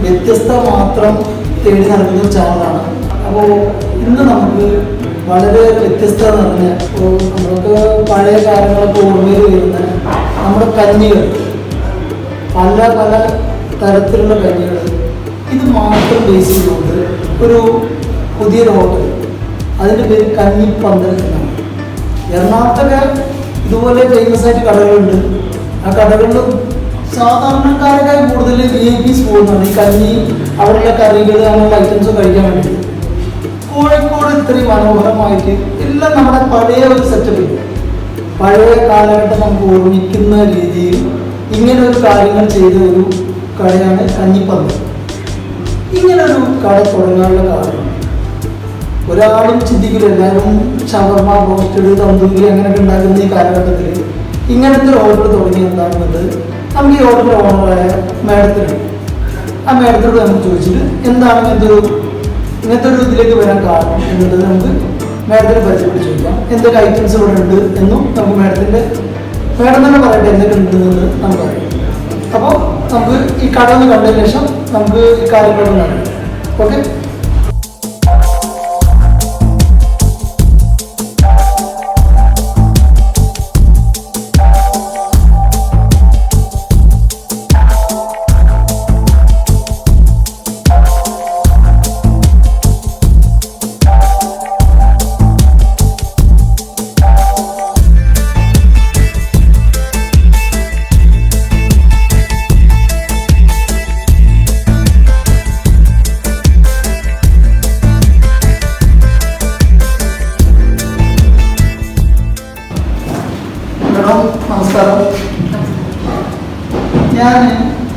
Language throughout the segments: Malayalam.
വ്യത്യസ്ത മാത്രം തേടി നടക്കുന്ന ചാനലാണ്. അപ്പോൾ ഇന്ന് നമുക്ക് വളരെ വ്യത്യസ്തത നിറഞ്ഞ നമുക്ക് പഴയ കാലങ്ങളൊക്കെ ഓർമ്മയിൽ വരുന്ന നമ്മുടെ കഞ്ഞികൾ, പല പല തരത്തിലുള്ള കഞ്ഞികൾ, ഇത് മാത്രം ബേസ് ചെയ്തുകൊണ്ട് ഒരു പുതിയൊരു ഹോട്ടൽ, അതിൻ്റെ പേര് കഞ്ഞിപ്പന്തൽ എന്നാണ്. എറണാകുളത്തൊക്കെ ഇതുപോലെ ഫേമസ് ആയിട്ട് കടകളുണ്ട്. ആ കടകളിൽ സാധാരണക്കാരേക്കാൾ കൂടുതൽ VIPs പോകുന്നതാണ് ഈ കഞ്ഞി, അവിടെയുള്ള കറികൾ, അങ്ങനെയുള്ള ഐറ്റംസ് കഴിക്കാൻ വേണ്ടിയിട്ട്. കോഴിക്കോട് ഇത്രയും മനോഹരമായിട്ട് എല്ലാം നമ്മുടെ പഴയ ഒരു സെറ്റപ്പിൽ, പഴയ കാലഘട്ടം നമുക്ക് ഓർമ്മിക്കുന്ന രീതിയിൽ ഇങ്ങനെ ഒരു കാര്യങ്ങൾ ചെയ്ത ഒരു കടയാണ് കഞ്ഞിപ്പന്തൽ. ഇങ്ങനൊരു കട തുടങ്ങാനുള്ള കാരണം ഒരാളും ചിന്തിക്കില്ല. എല്ലാവരും ഷവർമ, ബ്രോസ്റ്റഡ്, തന്തൂരി അങ്ങനെയൊക്കെ ഉണ്ടാക്കുന്ന ഈ കാലഘട്ടത്തിൽ ഇങ്ങനത്തെ ഒരു ഓർഡർ തുടങ്ങി എന്താണെന്നത് നമുക്ക് ഈ ഓർഡറിൻ്റെ ഓണറായ മാഡത്തിനുണ്ട്. ആ മാഡത്തിനോട് നമുക്ക് ചോദിച്ചിട്ട് എന്താണ് ഇങ്ങനത്തെ ഒരു ഇതിലേക്ക് വരാൻ കാരണം എന്നുള്ളത് നമുക്ക് മാഡത്തിനെ പരിചയപ്പെട്ട് ചോദിക്കാം. എന്തൊക്കെ ഐറ്റംസ് ഇവിടെ ഉണ്ട് എന്നും നമുക്ക് മാഡം തന്നെ പറയട്ടെ എന്തൊക്കെ ഉണ്ടെന്നുള്ളത് നമുക്ക് അറിയാം. അപ്പോൾ നമുക്ക് ഈ കട ഒന്ന് കണ്ടതിന് ശേഷം നമുക്ക് ഈ കാര്യങ്ങളൊന്നും അറിയാം. ഓക്കെ. നമസ്കാരം. ഞാൻ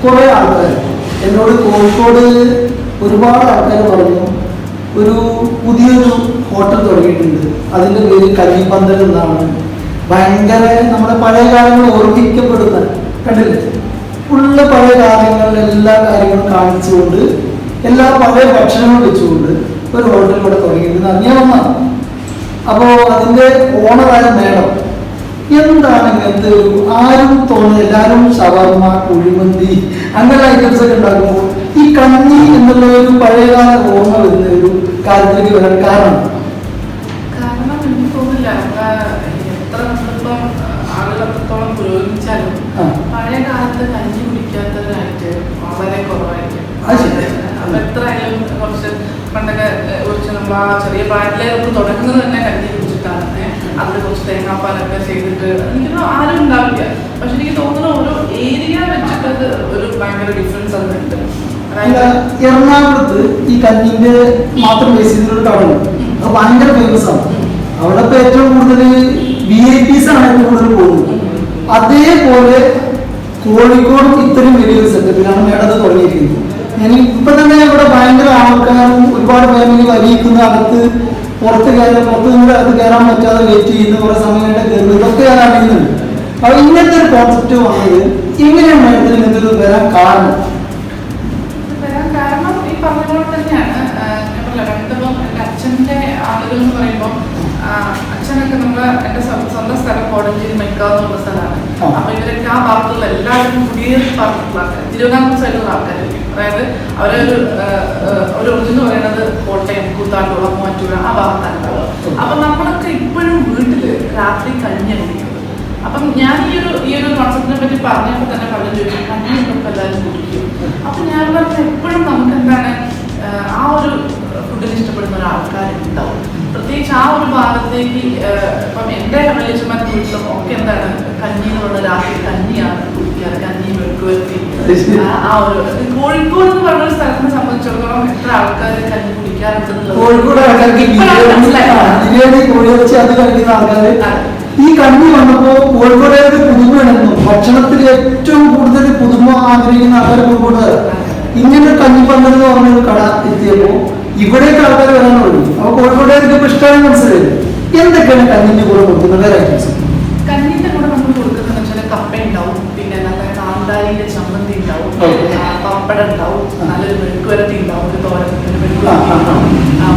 കുറേ ആൾക്കാർ എന്നോട് കോഴിക്കോട് ഒരുപാട് ആൾക്കാർ പറഞ്ഞു ഒരു പുതിയൊരു ഹോട്ടൽ തുടങ്ങിയിട്ടുണ്ട്, അതിൻ്റെ പേര് കഞ്ഞിപ്പന്തൽ എന്നാണ്. ഭയങ്കര നമ്മുടെ പഴയ കാലങ്ങൾ ഓർമ്മിക്കപ്പെടുന്ന, കണ്ടില്ലേ, ഫുള്ള് പഴയ കാലങ്ങളിൽ എല്ലാ കാര്യങ്ങളും കാണിച്ചുകൊണ്ട് എല്ലാ പഴയ ഭക്ഷണങ്ങളും വെച്ചുകൊണ്ട് ഒരു ഹോട്ടൽ ഇവിടെ തുടങ്ങിയിട്ടുണ്ട് അറിയാൻ വന്നതാണ്. അപ്പോൾ അതിൻ്റെ ഓണറായ മേഡം എന്താണ് ഇങ്ങനത്തെ ഒരു ആരും തോന്നുന്നത്, എല്ലാവരും ഷവർമ, കുഴിമന്തി അങ്ങനെയുള്ള ഐറ്റംസ് ഒക്കെ ഉണ്ടാക്കുമ്പോൾ ഈ കഞ്ഞി എന്നുള്ള ഒരു പഴയകാല ഓർമ്മ വരുന്ന ഒരു കാര്യത്തിലേക്ക് വരാൻ കാരണം എനിക്ക് തോന്നില്ല. എത്ര നമ്മളിപ്പം ആളുകളെത്രത്തോളം പുരോഗമിച്ചാലും പഴയ കാലത്ത് കഞ്ഞി കുടിക്കാത്തവരായിട്ട് വളരെ കുറവായിരിക്കും. അപ്പൊ എത്രയായാലും കുറച്ച് പണ്ടൊക്കെ കുറച്ച് നമ്മൾ ആ ചെറിയ പ്രായത്തിലേ നമുക്ക് തുടങ്ങുന്നത് തന്നെ കഞ്ഞി കുടിച്ചിട്ടാണ്. അതിൽ കുറച്ച് തേങ്ങാപ്പാലൊക്കെ ചെയ്തിട്ട് എനിക്ക് ആരും ഉണ്ടാവില്ല. പക്ഷെ എനിക്ക് തോന്നുന്നു ഓരോ ഏരിയ വെച്ചിട്ട് ഒരു ഭയങ്കര ഡിഫറൻസ് അതുണ്ട്. എറണാകുളത്ത് ഈ കഞ്ഞിന്റെ മാത്രം ബേസ് ചെയ്തൊരു കടയുണ്ട്, അത് ഭയങ്കര ഫേമസ് ആണ്. അവിടെ ഇപ്പൊ ഏറ്റവും കൂടുതൽ VIPs ആണ് ഏറ്റവും കൂടുതൽ പോകുന്നത്. അതേപോലെ കോഴിക്കോടും ഇത്രയും വലിയൊരു സെറ്റപ്പിലാണ് മേഡം തുടങ്ങിയിരിക്കുന്നത്. ഞാൻ ഇപ്പൊ തന്നെ ഇവിടെ ഭയങ്കര ആൾക്കാരും ഒരുപാട് ഫാമിലി വരിയിക്കുന്ന, അകത്ത് പുറത്ത് നിന്ന് അകത്ത് കയറാൻ പറ്റാതെ വെയിറ്റ് ചെയ്യുന്ന കുറെ സമയമായിട്ട് കയറുന്നത്, ഇതൊക്കെ ഞാൻ അറിയുന്നുണ്ട്. അപ്പൊ ഇങ്ങനത്തെ ഒരു കോൺസെപ്റ്റ് വന്നത് എങ്ങനെയാണ് മേഡത്തിന് ഇങ്ങനത്തെ ഒരു വരാൻ കാരണം? ഈ പറഞ്ഞ പോലെ തന്നെയാണ്. എൻ്റെ അച്ഛൻ്റെ ആളുകൾ എന്ന് പറയുമ്പോൾ അച്ഛനൊക്കെ എന്റെ സ്വന്തം സ്ഥലം കോടഞ്ചേരി മെക്കാന്ന് പറഞ്ഞ സ്ഥലമാണ്. അപ്പൊ ഇവരൊക്കെ ആ ഭാഗത്തുള്ള എല്ലാവരും പുതിയ ഭാഗത്തുള്ള ആൾക്കാർ, തിരുവനന്തപുരം സൈഡിലുള്ള ആൾക്കാരായിരിക്കും. അതായത് അവരൊരു ഒറിജിൻ പറയുന്നത് കോട്ടയം, കൂത്താട്ടുകുളം, മൂവാറ്റുപുഴ ആ ഭാഗത്താണ് ഉണ്ടാവുക. അപ്പൊ നമ്മളൊക്കെ ഇപ്പോഴും വീട്ടില് രാത്രി കഞ്ഞി കുടിക്കുന്നത്. അപ്പം ഞാൻ ഈ ഒരു കോൺസെപ്റ്റിനെ പറ്റി പറഞ്ഞപ്പോൾ തന്നെ പലരും ചോദിച്ചു കഞ്ഞി നമുക്ക് എല്ലാവരും കുടിക്കും. അപ്പൊ ഞാൻ പറഞ്ഞ എപ്പോഴും നമുക്ക് എന്താണ് ആ ഒരു ഫുഡിന് ഇഷ്ടപ്പെടുന്ന ഒരാൾക്കാരുണ്ടാവും. പ്രത്യേകിച്ച് ആ ഒരു ഭാഗത്തേക്ക് ഇപ്പം എൻ്റെ വലിയച്ഛന്മാരുടെ വീട്ടിലും ഒക്കെ എന്താണ് കഞ്ഞി എന്നുള്ള രാത്രി കഞ്ഞിയാണ് കുടിക്കാറ്. കഞ്ഞി വെക്കുവരത്തി ആ ഒരു കോഴിക്കോട് എന്ന് പറഞ്ഞ ഒരു സ്ഥലത്തിനെ സംബന്ധിച്ചിടത്തോളം എത്ര ആൾക്കാർ കഞ്ഞി കുടിക്കാറുണ്ടെന്നുള്ളത് ഈ കഞ്ഞി വന്നപ്പോ കോഴിക്കോടേക്ക് പുതുമ വേണമെന്നു. ഭക്ഷണത്തിൽ ഏറ്റവും കൂടുതൽ പുതുമ ആഗ്രഹിക്കുന്ന ആൾക്കാർ കോഴിക്കോടുകാരാണ്. ഇങ്ങനെ കഞ്ഞിപ്പന്തൽ എന്ന് പറഞ്ഞൊരു കട എത്തിയപ്പോ ഇവിടേക്ക് ആൾക്കാർ വരാൻ തുടങ്ങി. അപ്പൊ കോഴിക്കോടേക്ക് ഇപ്പൊ ഇഷ്ടമായി മനസ്സിലായില്ല. എന്തൊക്കെയാണ് കഞ്ഞിന്റെ കൂടെ കൊടുക്കുന്നത് വേറെ ഐറ്റംസ്? കഞ്ഞിന്റെ കൂടെ നമ്മൾ കൊടുക്കുന്നത് വെച്ചാൽ കപ്പ ഉണ്ടാവും, പിന്നെ നല്ല കാന്താരിന്റെ ചമ്മന്തി ഉണ്ടാവും, പപ്പടം ഉണ്ടാവും, നല്ലൊരു മെഴുക്കുവരട്ടി ഉണ്ടാവും, ഒരു തോരത്തിന്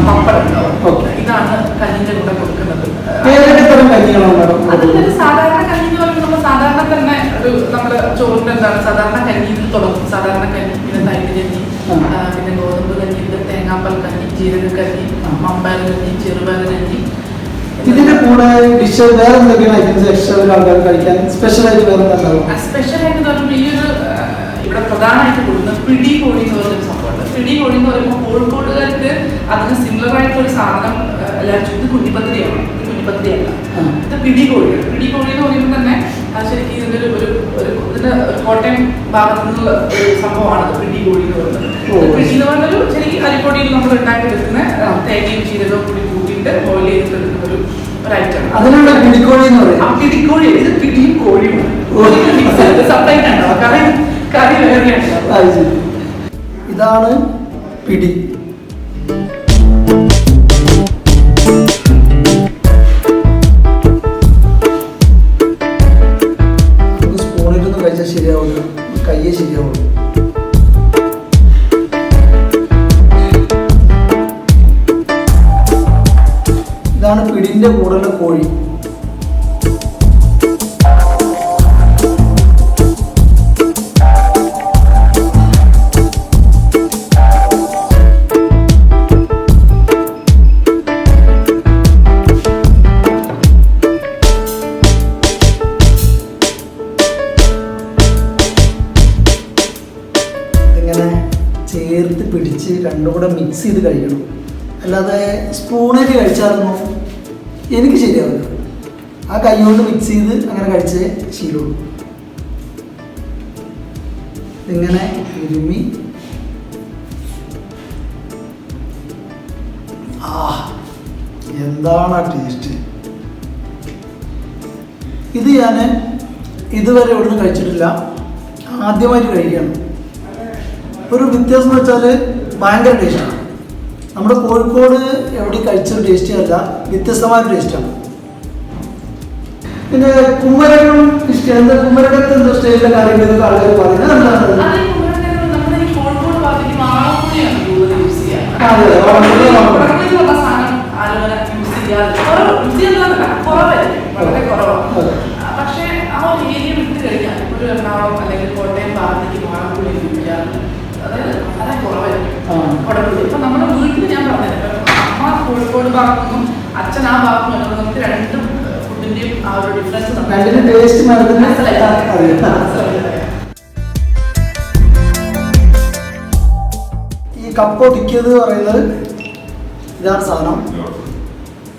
പപ്പടം ഉണ്ടാവും. ഇതാണ് കഞ്ഞിന്റെ കൂടെ കൊടുക്കുന്നത്. ഏതൊക്കെ തരം കഞ്ഞികളാണ്? അതിലൊരു സാധാരണ കഞ്ഞി എന്ന് പറയുമ്പോൾ നമ്മൾ സാധാരണ തന്നെ ഒരു നമ്മുടെ ചോറിന്റെ സിമ്പിളാണ്. സാധാരണ കഞ്ഞിയിൽ തുടങ്ങും. സാധാരണ കഞ്ഞി, പിന്നെ തൈര് കഞ്ഞി, പിന്നെ ഗോതമ്പ് കഞ്ഞി, തേങ്ങാപ്പാൽ കഞ്ഞി, ജീരക കഞ്ഞി, മമ്പയർ കഞ്ഞി, ചെറുപയർ കഞ്ഞി. ഇതിന്റെ കൂടെ ഡിഷ് വേറെ എന്തൊക്കെയാണ് ഐറ്റംസ് എക്സ്ട്രാ ഒരു ആൾക്കാർ കഴിക്കാൻ സ്പെഷ്യലായിട്ട് വേറെ എന്താവും? സ്പെഷ്യലായിട്ട് പറയുമ്പോൾ ഈ ഒരു ഇവിടെ പ്രധാനമായിട്ട് കൊടുക്കുന്നത് പിടി കോഴി എന്ന് പറയുന്ന സംഭവമുണ്ട്. പിടി കോഴി എന്ന് പറയുമ്പോൾ കോഴിക്കോടുകാർക്ക് അതിന് സിമിലർ ആയിട്ടൊരു സാധനം എല്ലാവരും ഇത് കുഞ്ഞിപ്പത്തിരിയാണ്. ഇത് കുഞ്ഞിപ്പത്തിരിയല്ല, ഇത് പിടി കോഴിയാണ്. പിടി കോഴി എന്ന് പറയുമ്പോൾ തന്നെ ശരിക്കും ഇതിന്റെ ഇതിന്റെ കോട്ടയം ഭാഗത്തു നിന്നുള്ള ഒരു സംഭവമാണ് പിടി കോഴി എന്ന് പറയുന്നത്. പിടി എന്ന് പറഞ്ഞൊരു ശരിക്കും അരിപ്പൊടിയിൽ നമ്മൾ ഉണ്ടാക്കിയെടുക്കുന്ന തേങ്ങയും ജീരകവും കൂടി കൂട്ടിയിട്ട് ബോയിൽ ചെയ്തിട്ടെടുക്കുന്ന ഒരു ഐറ്റമാണ്. അതിനുള്ള പിടിക്കോഴി എന്ന് പറയും. ആ പിടിക്കോഴി, ഇത് പിടിയും കോഴിയും സെപ്പറേറ്റ് ഉണ്ടോ? കറി വേറെയാണ്. ഇതാണ് പിടി. സ്പൂണിലൊന്നും കഴിച്ചാൽ ശരിയാവില്ല, കയ്യേ ശരിയാവുള്ളൂ. ഇതാണ് പിടിന്റെ കൂടെയുള്ള കോഴി. ഇങ്ങനെ ചേർത്ത് പിടിച്ച് രണ്ടും കൂടെ മിക്സ് ചെയ്ത് കഴിക്കണം. അല്ലാതെ സ്പൂണിൽ കഴിച്ചാലൊന്നും എനിക്ക് ശരിയാവില്ല. ആ കൈ കൊണ്ട് മിക്സ് ചെയ്ത് അങ്ങനെ കഴിച്ചേ ശീലമുള്ളൂ. ഇങ്ങനെ ഇരുമി എന്താണ് ആ ടേസ്റ്റ്! ഇത് ഞാൻ ഇതുവരെ ഇവിടുന്ന് കഴിച്ചിട്ടില്ല, ആദ്യമായിട്ട് കഴിക്കണം. ഒരു വ്യത്യാസം എന്ന് വെച്ചാൽ ഭയങ്കര ടേസ്റ്റാണ്. നമ്മുടെ കോഴിക്കോട് എവിടെ കഴിച്ചൊരു ടേസ്റ്റ് അല്ല, വ്യത്യസ്തമായ ടേസ്റ്റാണ്. പിന്നെ കുമ്മരകം ഇഷ്ടം. എന്താ കുമ്മരകത്തെ എന്തോ സ്റ്റൈലിലെ കാര്യങ്ങളൊക്കെ ആൾക്കാർ പറയുന്നത് എന്താണ്? പക്ഷേ ആ ഒരു ഏരിയ വിട്ട് കഴിഞ്ഞാൽ ഒരു എറണാകുളം അല്ലെങ്കിൽ കോട്ടയം ഭാഗത്തേക്ക് വാഴപ്പുള്ളി ഉപയോഗിക്കാറുണ്ട്. അതായത് അതെ കുറവായിരിക്കും കുടപ്പുള്ളി. ഇപ്പൊ നമ്മുടെ വീട്ടിൽ ഞാൻ പറഞ്ഞത് അമ്മ കോഴിക്കോട് ഭാഗത്തുനിന്നും അച്ഛൻ ആ ഭാഗത്തും എന്നുള്ളത് നമുക്ക് രണ്ടും ഫുഡിന്റെയും ആ ഒരു ഡിഫറൻസ് ഈ കപ്പ ഒതുക്കിയത് പറയുന്നത് ഇതാണ് സാധനം.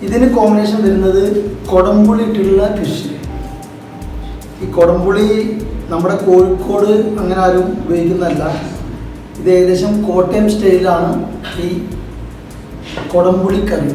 ഇതിന് കോമ്പിനേഷൻ വരുന്നത് കൊടംപുളി ഇട്ടുള്ള ഫിഷ്. ഈ കൊടംപുളി നമ്മുടെ കോഴിക്കോട് അങ്ങനെ ആരും ഉപയോഗിക്കുന്നതല്ല. ഇത് ഏകദേശം കോട്ടയം സ്റ്റൈലാണ് ഈ കൊടംപുളി കറി.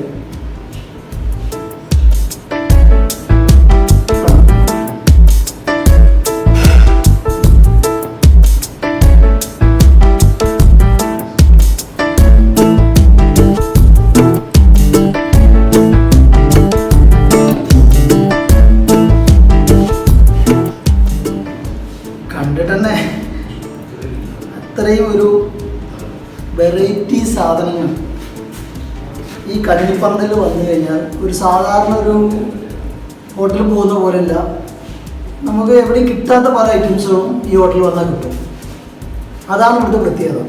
കണ്ടിട്ടന്നെ അത്രയും ഒരു വെറൈറ്റി സാധനങ്ങൾ ഈ കഞ്ഞിപ്പന്തൽ വന്നു കഴിഞ്ഞാൽ ഒരു സാധാരണ ഒരു ഹോട്ടലിൽ പോകുന്ന പോലെയല്ല. നമുക്ക് എവിടെയും കിട്ടാത്ത പല ഐറ്റംസുകളും ഈ ഹോട്ടലിൽ വന്നാൽ കിട്ടും. അതാണ് ഇവിടുത്തെ പ്രത്യേകത.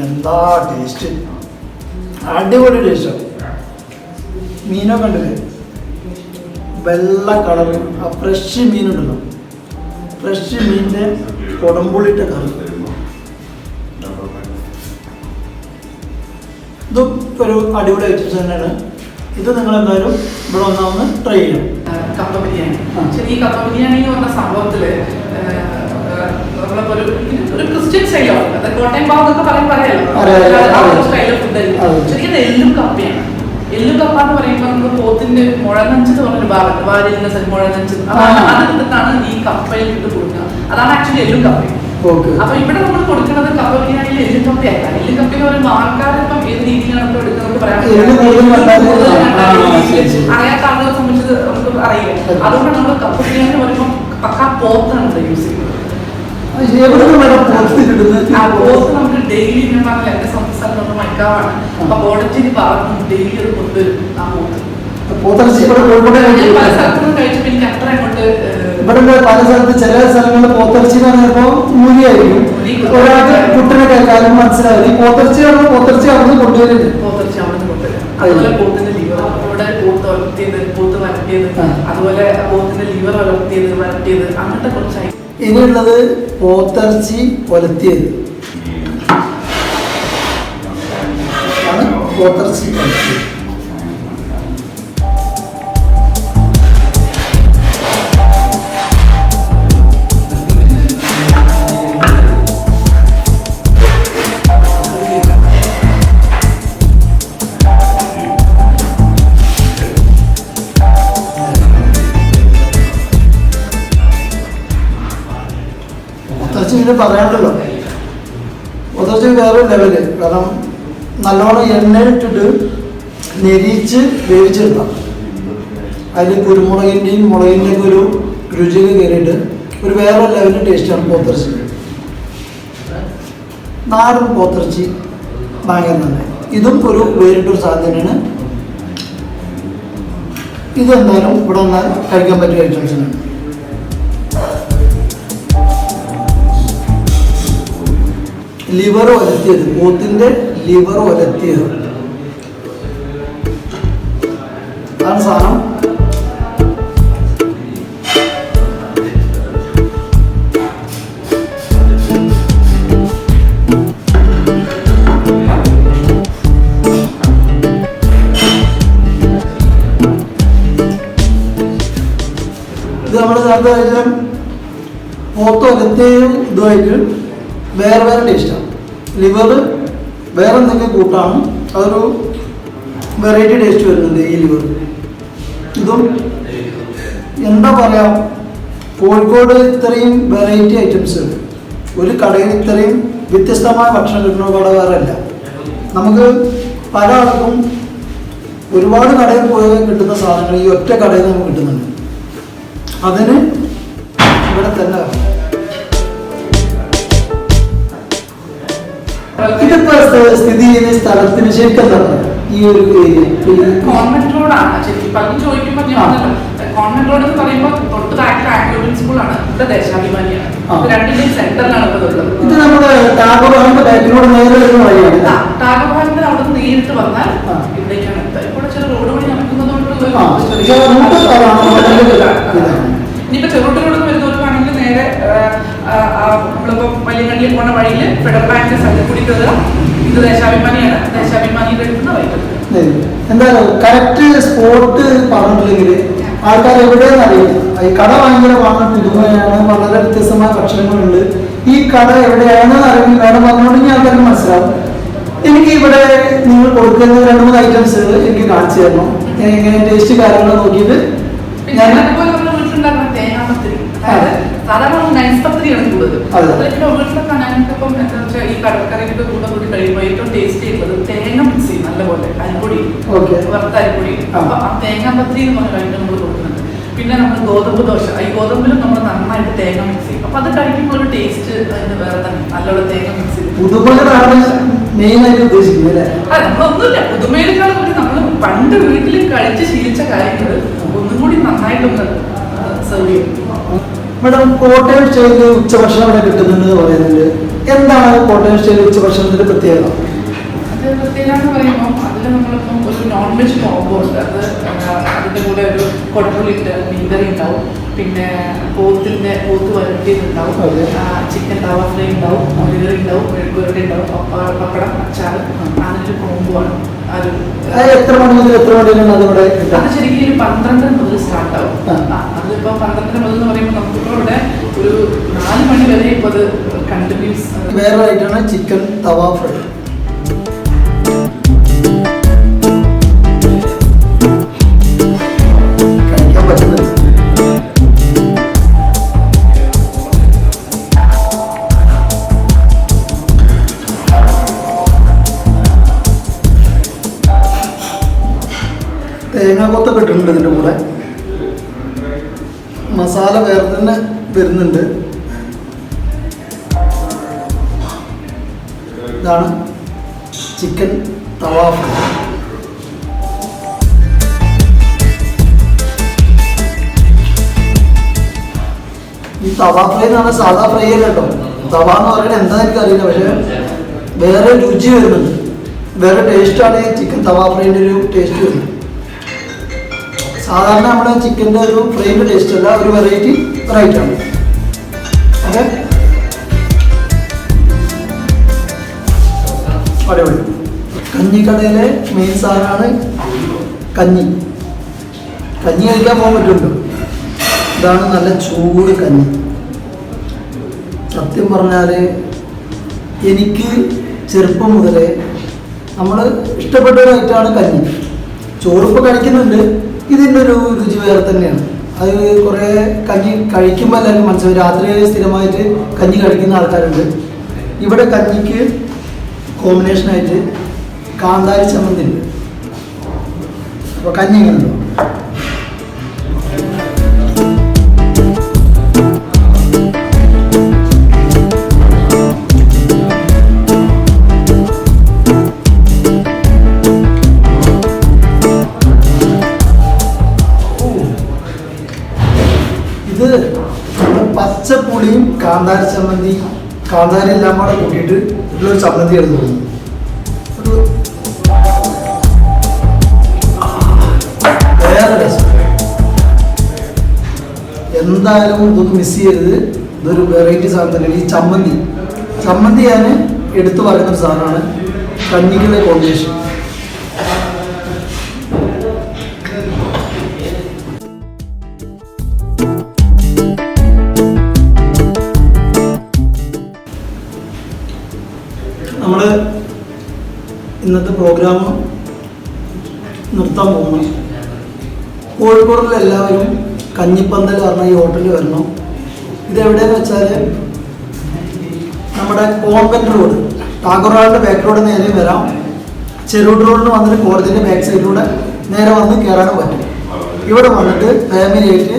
എന്താ ടേസ്റ്റ്! അടിപൊളി ടേസ്റ്റാണ്. മീനൊക്കെ കണ്ടില്ലേ, വെള്ള കളർ. ആ ഫ്രഷ് മീനുണ്ടല്ലോ, ഫ്രഷ് മീനിൻ്റെ കൊടംപുളിയിട്ട കറി. ഇതും ഒരു അടിപൊളി ഐറ്റംസ് തന്നെയാണ്. ഇത് നിങ്ങൾ എന്തായാലും ഇവിടെ ഒന്നാമത് ട്രൈ ചെയ്യണം. കപ്പ ബിരിയാണി. ശരി, ഈ കപ്പ ബിരിയാണി എന്ന് പറഞ്ഞ സംഭവത്തില് നമ്മളിപ്പോ ഒരു ക്രിസ്ത്യൻ സ്റ്റൈലാണ്. അത് കോട്ടയം ഭാഗത്തൊക്കെ പറയാലോ സ്റ്റൈൽ ഫുഡ്. ശരിക്കും ഇത് എല്ലും കപ്പയാണ്. എല്ലു കപ്പ എന്ന് പറയുമ്പോൾ നമുക്ക് പോത്തിന്റെ മുഴനഞ്ച് എന്ന് പറഞ്ഞൊരു ഭാഗത്ത് വാരിലിന്റെ മുഴനഞ്ച് അതെടുത്തിട്ടാണ് ഈ കപ്പയിൽ ഇട്ട് കൊടുക്കുക. അതാണ് ആക്ച്വലി എല്ലും കപ്പയും. അപ്പൊ ഇവിടെ നമ്മൾ കൊടുക്കുന്നത് കപ്പ ബിരിയാണിയിൽ എല്ലും കപ്പയല്ല. എല്ലും കപ്പ എന്ന് പറയുമ്പോൾ ആൾക്കാരെ ഇപ്പം ഏത് രീതിയിലാണ് എടുക്കുന്നത് പറയാൻ അറിയാത്ത ആളുകളെ സംബന്ധിച്ച് നമുക്ക് അറിയില്ല. അതുകൊണ്ട് നമ്മൾ കപ്പ ബിരിയാണി പറയുമ്പോൾ പക്കാ പോത്താണ് യൂസ് ചെയ്യുന്നത്. ആ പോത്ത് നമുക്ക് ഡെയിലി ഞാൻ പറഞ്ഞില്ല, എന്റെ സ്വന്തം സ്ഥലം നമ്മൾ മൈക്കാവാണ്. അപ്പൊ ബോഡഞ്ചേരി ഭാഗത്ത് ഡെയിലി അത് കൊണ്ടുവരും ആ പോത്ത്. പോത്തിറച്ചി ഇവിടെ കോഴിക്കോട് ഞാൻ പല സ്ഥലത്തുനിന്ന് കഴിച്ചപ്പോൾ എനിക്ക് അത്ര അങ്ങോട്ട് ഇവിടെ പല സ്ഥലത്ത് ചില സ്ഥലങ്ങളിൽ പോത്തിറച്ചി എന്ന് പറഞ്ഞപ്പോൾ മൂലിയായിരിക്കും. ഒരാൾക്ക് കുട്ടനെ കേൾക്കാനും മനസ്സിലാവില്ല. ഈ പോത്തിറച്ചി അവിടുന്ന് കൊണ്ടുവരുന്നത്. പോത്തിറച്ചി അവിടുന്ന് കൊണ്ടുവരും. അതുപോലെ പോത്തിന്റെ ലിവർ, ഇവിടെ പോത്ത് വളർത്തിയത്, പോത്ത് വരട്ടിയത്, അതുപോലെ പോത്തിന്റെ ലിവർ വളർത്തിയത്, വരട്ടിയത്, അങ്ങനത്തെ കുറച്ചായി. ഇനിയുള്ളത് പോത്തിറച്ചി ഒലത്തിയത് ആണ്. പോത്തിറച്ചി ഒലത്തിയത് പറയാണ്ടല്ലോ. ഒത്തിരി വേറെ ലെവല്. കാരണം നല്ലോണം എണ്ണയിട്ടിട്ട് നെരിച്ച് വേവിച്ചെടുക്കാം. അതിൽ കുരുമുളകിൻ്റെയും മുളകിൻ്റെയും ഒരു രുചിയൊക്കെ കയറിയിട്ട് ഒരു വേറെ ലെവലിൽ ടേസ്റ്റാണ് പോത്തിറച്ചി. നാടൻ പോത്തിറച്ചി ഭയങ്കര തന്നെ. ഇതും ഒരു വേറിട്ടൊരു സാധ്യതയാണ്. ഇതെന്തായാലും ഇവിടെ വന്നാൽ കഴിക്കാൻ പറ്റിയ ഐറ്റംസാണ്. ലിവർ ഒലത്തിയത്, പോത്തിന്റെ ലിവർ ഒലത്തിയത് ആണ് സാധനം. ഇത് നമ്മൾ നേരത്തെ കഴിച്ചാൽ പോത്ത് ഒലത്തിയും ഇതുമായിട്ട് വേറെ വേറെ ടേസ്റ്റാണ്. ലിവർ വേറെ എന്തെങ്കിലും കൂട്ടാണ്, അതൊരു വെറൈറ്റി ടേസ്റ്റ് വരുന്നുണ്ട് ഈ ലിവർ. ഇതും എന്താ പറയുക, കോഴിക്കോട് ഇത്രയും വെറൈറ്റി ഐറ്റംസ് ഒരു കടയിൽ ഇത്രയും വ്യത്യസ്തമായ ഭക്ഷണം കിട്ടുന്ന കട വേറെ അല്ല. നമുക്ക് പല ആൾക്കും ഒരുപാട് കടയിൽ പോയി കിട്ടുന്ന സാധനങ്ങൾ ഈ ഒറ്റ കടയിൽ നമുക്ക് കിട്ടുന്നുണ്ട്. അതിന് ഇവിടെ തന്നെ ഇതിപ്പോ സ്ഥിതി ചെയ്യുന്ന സ്ഥലത്തിന് ശരിക്കും എന്താണ് ഈ ഒരു കോൺവെന്റ് റോഡാണ്. ശരിക്കും പറഞ്ഞു ചോദിക്കുമ്പോൾ ഞാൻ കോൺവെന്റ് റോഡ് എന്ന് പറയുമ്പോൾ തൊട്ട് ബാക്കിൽ ആക്ടിവിറ്റി സ്കൂളാണ്, ഇവിടെ ദേശാഭിമാനിയാണ്. രണ്ടിന്റെയും സെന്ററിലാണ് ഇപ്പോൾ ഉള്ളത്. ഇത് നമ്മുടെ ടാഗോറിന്റെ ബാക്കിലൂടെ നേരെ വരുന്ന വഴിയാണ്. ടാഗോറിന്റെ അവിടെ നിന്ന് നേരിട്ട് വന്നാൽ ഇവിടേക്കാണ് എത്തുക. ഇവിടെ ചില റോഡ് വഴി നടക്കുന്നതുകൊണ്ട് ഇനിയിപ്പോ ചെറുട്ട് റോഡ് വരുന്നവർക്കാണെങ്കിൽ നേരെ നമ്മളിപ്പോ വലിയങ്ങാടിയിൽ പോണ വഴിയിൽ ഫെഡറൽ ബാങ്കിന്റെ സൈഡിൽ കൂടി കയറുക. ഇത് ദേശാഭിമാനിയാണ്. ദേശാഭിമാനിയുടെ എടുക്കുന്ന വൈകിട്ട് എന്താ കറക്റ്റ് സ്പോട്ട് പറഞ്ഞിട്ടില്ലെങ്കിൽ ആൾക്കാർ എവിടെയെന്ന് അറിയില്ല. ഈ കട ഭയങ്കരമാണ്, പുതുമയാണ്, വളരെ വ്യത്യസ്തമായ ഭക്ഷണങ്ങളുണ്ട്. ഈ കട എവിടെയാണെന്ന് അറിയില്ല വേണം പറഞ്ഞുകൊണ്ടെങ്കിൽ ആൾക്കാർക്ക് മനസ്സിലാവും. എനിക്ക് ഇവിടെ നിങ്ങൾ കൊടുക്കുന്ന 2-3 ഐറ്റംസുകൾ എനിക്ക് കാണിച്ചു തരണം. എങ്ങനെ ടേസ്റ്റ് കാര്യങ്ങൾ നോക്കിയിട്ട് ഞാൻ തേങ്ങാപ്പത്തിരി, അതായത് സാധാരണ നൈസ് പത്തിരിയാണ് കൂടുതൽ. അതിലൊക്കെ വീട്ടിലൊക്കെ ഞാനിപ്പം എന്താ വെച്ചാൽ ഈ കടക്കറിയുടെ കൂടെ കൂടി കഴിയുമ്പോൾ ഏറ്റവും ടേസ്റ്റ് ചെയ്യുന്നത് തേങ്ങ മിക്സ് ചെയ്യും നല്ലപോലെ, അരിപ്പൊടി, വറുത്ത അരിപ്പൊടി. അപ്പൊ ആ തേങ്ങാപ്പത്തിരി എന്ന് പറഞ്ഞ കഴിക്കാൻ നമ്മൾ കൊടുക്കുന്നുണ്ട്. പിന്നെ നമ്മൾ ഗോതമ്പ് ദോശ, ഈ ഗോതമ്പിലും നമ്മൾ നന്നായിട്ട് തേങ്ങ മിക്സ് ചെയ്യും. അപ്പൊ അത് കഴിക്കുമ്പോൾ ഒരു ടേസ്റ്റ് അതിന് വേറെ തന്നെ, നല്ലോണം തേങ്ങ മിക്സ് ചെയ്യും. അതെ, നമ്മളൊന്നുമില്ല പുതുമയിലേക്കാളും കൂടി നമ്മൾ പണ്ട് വീട്ടിൽ കഴിച്ച് ശീലിച്ച കാര്യങ്ങൾ ഒന്നും കൂടി നന്നായിട്ടൊന്ന് സെർവ് ചെയ്യും. മാഡം, കോട്ടയം സ്റ്റൈലിൽ ഉച്ചഭക്ഷണം ഇവിടെ കിട്ടുന്നുണ്ടെന്ന് പറയുന്നുണ്ട്. എന്താണ് കോട്ടയം സ്റ്റൈലിൽ ഉച്ചഭക്ഷണത്തിന്റെ പ്രത്യേകത? അത് പ്രത്യേകത എന്ന് പറയുമ്പോൾ അതിൽ നമ്മളിപ്പം ഒരു നോൺ വെജ് കോംബോ ഉണ്ട്. അത് അതിൻ്റെ കൂടെ ഒരു കൊടപ്പുളിട്ട് മീൻകറി ഉണ്ടാവും, പിന്നെ പോത്ത് വരട്ടിയതുണ്ടാവും, ചിക്കൻ തവ ഫ്രൈ ഉണ്ടാവും, മുരുകറി ഉണ്ടാവും, മെഴുക്കുവരട്ടി ഉണ്ടാവും, പപ്പടം, അച്ചാർ. അതിനൊരു കോംബോ ആണ്. എത്ര മണി മുതൽ എത്ര മണിയാണ് അതിവിടെ? അത് ശരിക്കും ഒരു 12 മുതൽ സ്റ്റാർട്ട് ആവും. അതിപ്പോ 12 മുതൽ എന്ന് പറയുമ്പോൾ നമുക്കിപ്പോ ഇവിടെ ഒരു 4 മണി വരെ ഇപ്പൊ അത് കണ്ടിന്യൂസ്. വേറെ ആയിട്ടാണ് ചിക്കൻ തവ ഫ്രൈ. കഴിക്കാൻ പറ്റുന്നത് തേങ്ങാക്കൊത്തൊക്കെ ഇട്ടിട്ടുണ്ട്. ഇതിൻ്റെ കൂടെ മസാല വേറെ തന്നെ വരുന്നുണ്ട്. ഇതാണ് ചിക്കൻ തവ ഫ്രൈ. ഈ തവ ഫ്രൈ എന്ന് പറഞ്ഞാൽ സാധാ ഫ്രൈ അല്ല കേട്ടോ. തവ എന്ന് പറയുന്നത് എന്താ എനിക്കറിയില്ല, പക്ഷേ വേറെ രുചി വരുന്നുണ്ട്, വേറെ ടേസ്റ്റാണ് ഈ ചിക്കൻ തവ ഫ്രൈൻ്റെ ഒരു ടേസ്റ്റ് വരുന്നത്. സാധാരണ നമ്മുടെ ചിക്കൻ്റെ ഒരു ഫ്രൈൻ്റെ ടേസ്റ്റ് അല്ല, ഒരു വെറൈറ്റി ആണ്. ഓക്കെ, അടിപൊളി. കഞ്ഞിക്കടയിലെ മെയിൻ സാധനമാണ് കഞ്ഞി. കഞ്ഞി കഴിക്കാൻ പോകാൻ പറ്റുമല്ലോ. ഇതാണ് നല്ല ചൂട് കഞ്ഞി. സത്യം പറഞ്ഞാൽ എനിക്ക് ചെറുപ്പം മുതലേ നമ്മൾ ഇഷ്ടപ്പെട്ട ഒരു ഐറ്റമാണ് കഞ്ഞി. ചോറിപ്പോൾ കഴിക്കുന്നുണ്ട്, ഇതിൻ്റെ ഒരു രുചി വേറെ തന്നെയാണ്. അത് കുറേ കഞ്ഞി കഴിക്കുമ്പോൾ എല്ലാവർക്കും മനസ്സിലാവും. രാത്രി സ്ഥിരമായിട്ട് കഞ്ഞി കഴിക്കുന്ന ആൾക്കാരുണ്ട്. ഇവിടെ കഞ്ഞിക്ക് കോമ്പിനേഷനായിട്ട് കാന്താരി ചമ്മന്തി ഉണ്ട്. അപ്പോൾ കഞ്ഞി എങ്ങനെ ഉണ്ടോ? ഇത് പച്ചപ്പുളിയും കാന്താരി ചമ്മന്തി, കാന്താരി എല്ലാം കൂടെ കൂട്ടിയിട്ട് ഇതിലൊരു ചമ്മന്തി എടുത്തു പോകുന്നു. വേറെ രസം. എന്തായാലും ഇതൊന്ന് മിസ് ചെയ്യരുത്. ഇതൊരു വെറൈറ്റി സാധനം തന്നെ. ഈ ചമ്മന്തി ഞാൻ എടുത്തു പറയുന്നൊരു സാധനമാണ് കഞ്ഞിക്കുള്ള കോമ്പിനേഷൻ. നമ്മൾ ഇന്നത്തെ പ്രോഗ്രാം നിർത്താൻ പോകുന്നു. കോഴിക്കോടിൽ എല്ലാവരും കഞ്ഞിപ്പന്തൽ പറഞ്ഞ ഈ ഹോട്ടലിൽ വരണം. ഇതെവിടെയെന്ന് വെച്ചാൽ നമ്മുടെ കോൺവെന്റ് റോഡ്, ടാഗോറാളിൻ്റെ ബാക്ക് റോഡ് നേരെ വരാം. ചെറുട് റോഡിന് വന്നിട്ട് കോടതിൻ്റെ ബാക്ക് സൈഡിലൂടെ നേരെ വന്ന് കയറാനും പറ്റും. ഇവിടെ വന്നിട്ട് ഫാമിലിയായിട്ട്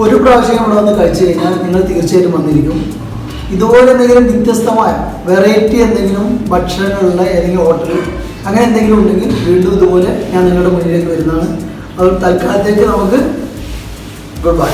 ഒരു പ്രാവശ്യം ഇവിടെ വന്ന് കഴിച്ചു കഴിഞ്ഞാൽ നിങ്ങൾ തീർച്ചയായിട്ടും വന്നിരിക്കും. ഇതുപോലെ എന്തെങ്കിലും വ്യത്യസ്തമായ വെറൈറ്റി എന്തെങ്കിലും ഭക്ഷണങ്ങളുള്ള ഏതെങ്കിലും ഹോട്ടൽ അങ്ങനെ എന്തെങ്കിലും ഉണ്ടെങ്കിൽ വീണ്ടും ഇതുപോലെ ഞാൻ നിങ്ങളുടെ മുന്നിലേക്ക് വരുന്നതാണ്. അത് തൽക്കാലത്തേക്ക് നമുക്ക് ഗുഡ് ബൈ.